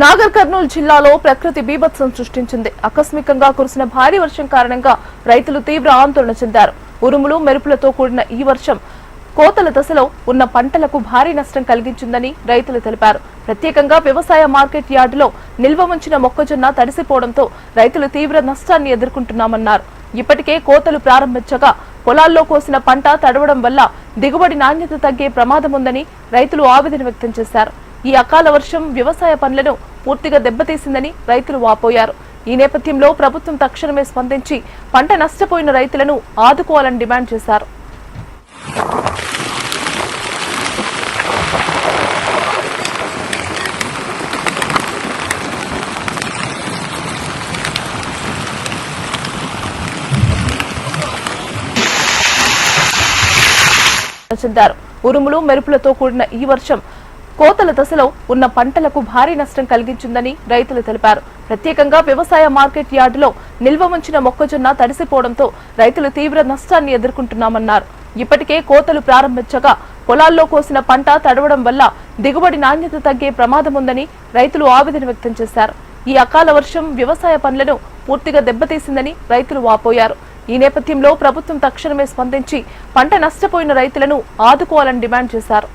నాగర్ కర్నూలు జిల్లాలో ప్రకృతి బీభత్సం సృష్టించింది. ఆకస్మికంగా కురిసిన భారీ వర్షం కారణంగా రైతులు తీవ్ర ఆందోళన చెందారు. ఉరుములు మెరుపులతో కూడిన ఈ వర్షం కోతల దశలో ఉన్న పంటలకు భారీ నష్టం కలిగించిందని రైతులు తెలిపారు. ప్రత్యేకంగా వ్యవసాయ మార్కెట్ యార్డులో నిల్వ ఉంచిన మొక్కజొన్న తడిసిపోవడంతో రైతులు తీవ్ర నష్టాన్ని ఎదుర్కొంటున్నామన్నారు. ఇప్పటికే కోతలు ప్రారంభించగా పొలాల్లో కోసిన పంట తడవడం వల్ల దిగుబడి నాణ్యత తగ్గే ప్రమాదం ఉందని రైతులు ఆవేదన వ్యక్తం చేశారు. ఈ అకాల వర్షం వ్యవసాయ పనులను పూర్తిగా దెబ్బతీసిందని రైతులు వాపోయారు. ఈ నేపథ్యంలో ప్రభుత్వం తక్షణమే స్పందించి పంట నష్టపోయిన రైతులను ఆదుకోవాలని డిమాండ్ చేశారు. ఉరుములు మెరుపులతో కూడిన ఈ వర్షం కోతల దశలో ఉన్న పంటలకు భారీ నష్టం కలిగించిందని రైతులు తెలిపారు. ప్రత్యేకంగా వ్యవసాయ మార్కెట్ యార్డులో నిల్వ ఉంచిన మొక్కజొన్న తడిసిపోవడంతో రైతులు తీవ్ర నష్టాన్ని ఎదుర్కొంటున్నామన్నారు. ఇప్పటికే కోతలు ప్రారంభించగా పొలాల్లో కోసిన పంట తడవడం వల్ల దిగుబడి నాణ్యత తగ్గే ప్రమాదం ఉందని రైతులు ఆవేదన వ్యక్తం చేశారు. ఈ అకాల వర్షం వ్యవసాయ పనులను పూర్తిగా దెబ్బతీసిందని రైతులు వాపోయారు. ఈ నేపథ్యంలో ప్రభుత్వం తక్షణమే స్పందించి పంట నష్టపోయిన రైతులను ఆదుకోవాలని డిమాండ్ చేశారు.